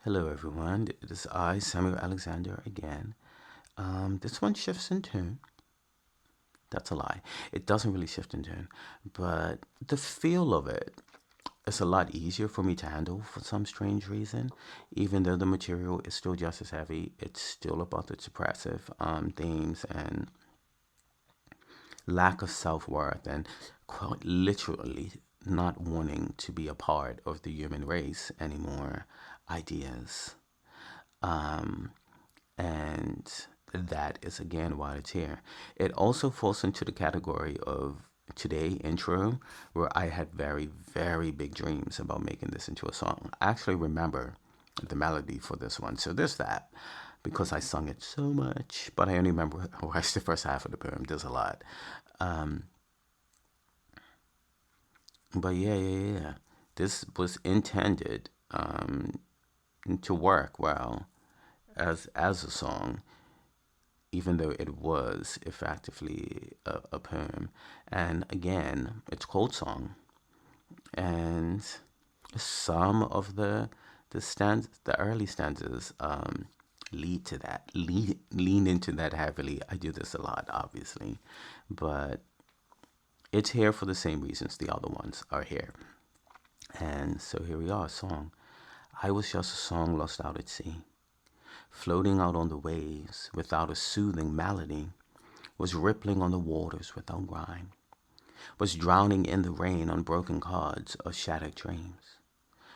Hello, everyone. This is I, Samuel Alexander, again. This one shifts in tune. That's a lie. It doesn't really shift in tune, but the feel of it is a lot easier for me to handle for some strange reason. Even though the material is still just as heavy, it's still about the suppressive themes and lack of self worth and quite literally not wanting to be a part of the human race anymore ideas. Um, and that is again why it's here. It also falls into the category of today intro, where I had very, very big dreams about making this into a song. I actually remember the melody for this one, so there's that because I sung it so much, but I only remember the first half of the poem. There's a lot. Um, but yeah. This was intended to work well as a song, even though it was effectively a poem. And again, it's called song, and some of the early stanzas lead to that, lean into that heavily. I do this a lot, obviously, but it's here for the same reasons the other ones are here. And so here we are, song. I was just a song lost out at sea, floating out on the waves without a soothing melody, was rippling on the waters without rhyme, was drowning in the rain on broken cards of shattered dreams,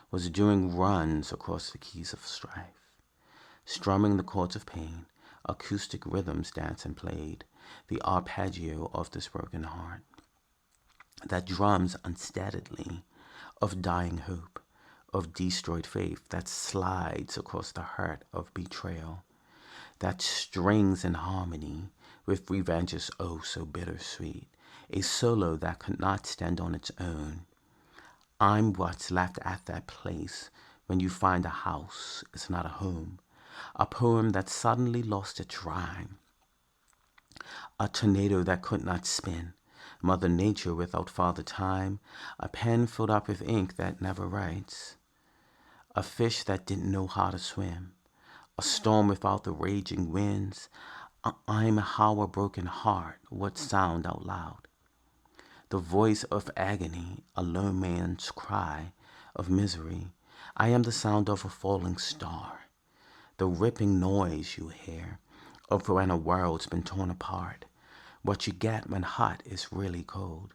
was doing runs across the keys of strife, strumming the chords of pain, acoustic rhythms danced and played, the arpeggio of this broken heart, that drums unsteadily, of dying hope, of destroyed faith, that slides across the hurt of betrayal, that strings in harmony with revenge's oh so bittersweet, a solo that could not stand on its own. I'm what's left at that place when you find a house is not a home, a poem that suddenly lost its rhyme, a tornado that could not spin, Mother Nature without Father Time, a pen filled up with ink that never writes, a fish that didn't know how to swim, a storm without the raging winds. I'm how a broken heart would sound out loud. The voice of agony, a lone man's cry of misery. I am the sound of a falling star, the ripping noise you hear of when a world's been torn apart. What you get when hot is really cold.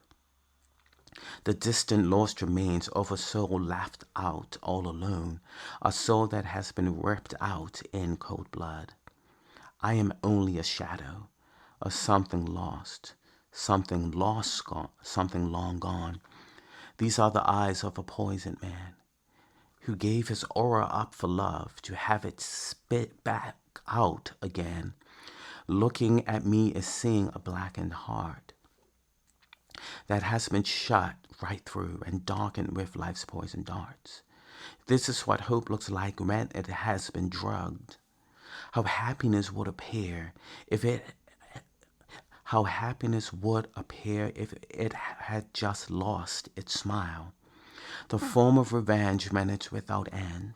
The distant lost remains of a soul left out all alone, a soul that has been ripped out in cold blood. I am only a shadow of something lost, something long gone. These are the eyes of a poisoned man who gave his aura up for love to have it spit back out again. Looking at me is seeing a blackened heart that has been shot right through and darkened with life's poison darts. This is what hope looks like when it has been drugged. How happiness would appear if it how happiness would appear if it had just lost its smile. The form of revenge when it's without end.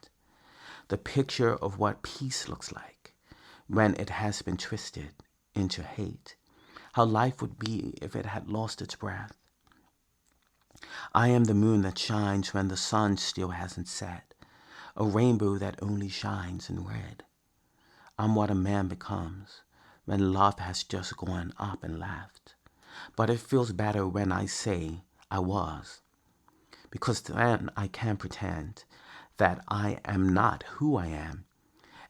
The picture of what peace looks like when it has been twisted into hate. How life would be if it had lost its breath. I am the moon that shines when the sun still hasn't set, a rainbow that only shines in red. I'm what a man becomes when love has just gone up and left. But it feels better when I say I was, because then I can pretend that I am not who I am,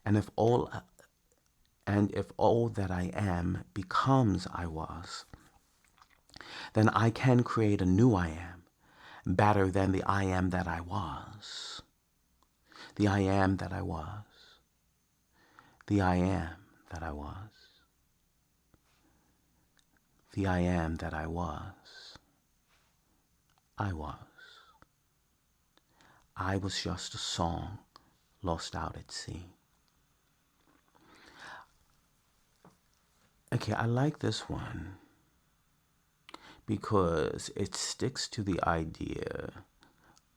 and if all that I am becomes I was, then I can create a new I am, better than the I am that I was. The I am that I was. The I am that I was. The I am that I was. I was. I was just a song lost out at sea. Okay, I like this one because it sticks to the idea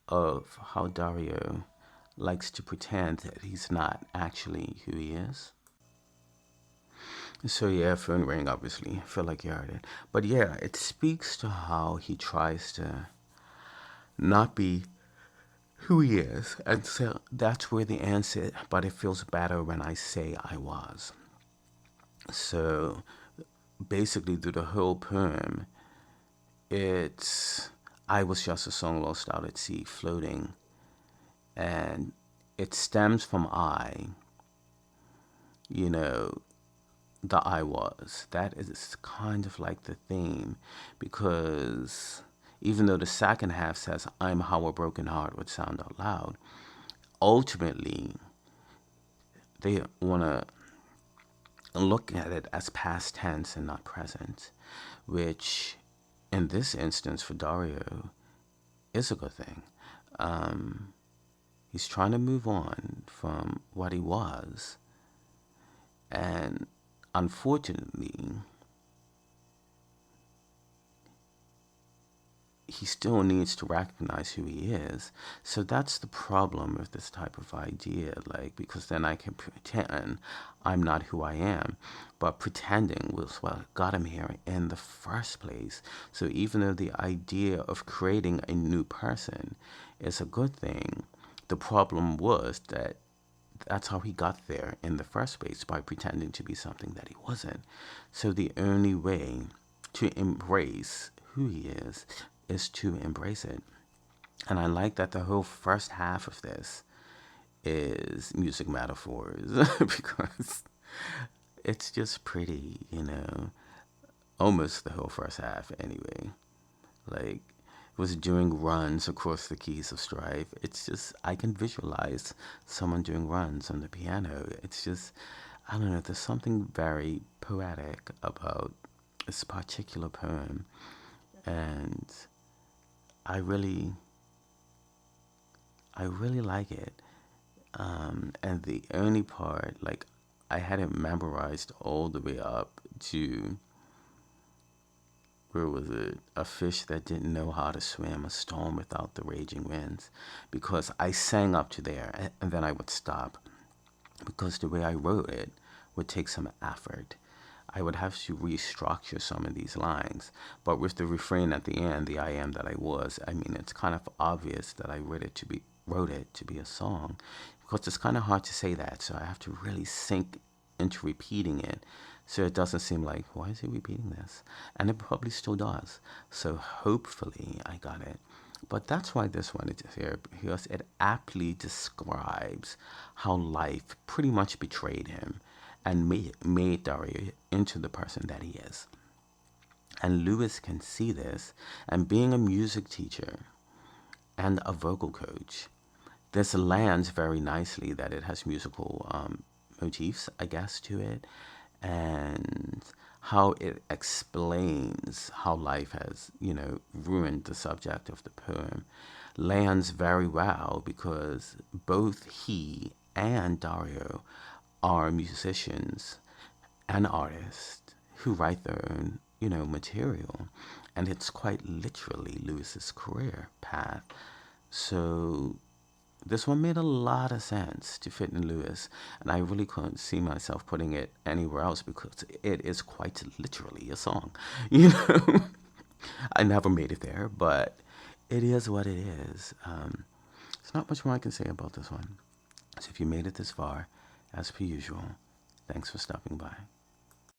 of how Dario likes to pretend that he's not actually who he is. So yeah, phone ring, obviously. I feel like you heard it. But yeah, it speaks to how he tries to not be who he is. And so that's where the answer, but it feels better when I say I was. So basically, through the whole poem, it's I was just a song lost out at sea, floating. And it stems from you know, the I was. That is kind of like the theme, because even though the second half says, I'm how a broken heart would sound out loud, ultimately, they want to look at it as past tense and not present, which in this instance for Dario is a good thing. He's trying to move on from what he was, and unfortunately, he still needs to recognize who he is. So that's the problem with this type of idea, like, because then I can pretend I'm not who I am, but pretending was what got him here in the first place. So even though the idea of creating a new person is a good thing, the problem was that that's how he got there in the first place, by pretending to be something that he wasn't. So the only way to embrace who he is to embrace it. And I like that the whole first half of this is music metaphors because it's just pretty, almost the whole first half anyway. Like, was doing runs across the keys of strife. It's just, I can visualize someone doing runs on the piano. It's just, I don't know, there's something very poetic about this particular poem. And I really, I really like it. And the only part, like, I had it memorized all the way up to, where was it? A fish that didn't know how to swim, a storm without the raging winds. Because I sang up to there and then I would stop. Because the way I wrote it would take some effort. I would have to restructure some of these lines. But with the refrain at the end, the I am that I was, I mean, it's kind of obvious that I wrote it to be a song, because it's kind of hard to say that. So I have to really sink into repeating it, so it doesn't seem like, why is he repeating this? And it probably still does. So hopefully I got it. But that's why this one is here, because it aptly describes how life pretty much betrayed him and made Dario into the person that he is. And Lewis can see this, and being a music teacher and a vocal coach, this lands very nicely that it has musical motifs, I guess, to it, and how it explains how life has, ruined the subject of the poem, lands very well, because both he and Dario are musicians and artists who write their own, material. And it's quite literally Lewis's career path. So this one made a lot of sense to fit in Lewis, and I really couldn't see myself putting it anywhere else, because it is quite literally a song. I never made it there, but it is what it is. There's not much more I can say about this one. So if you made it this far, as per usual, thanks for stopping by.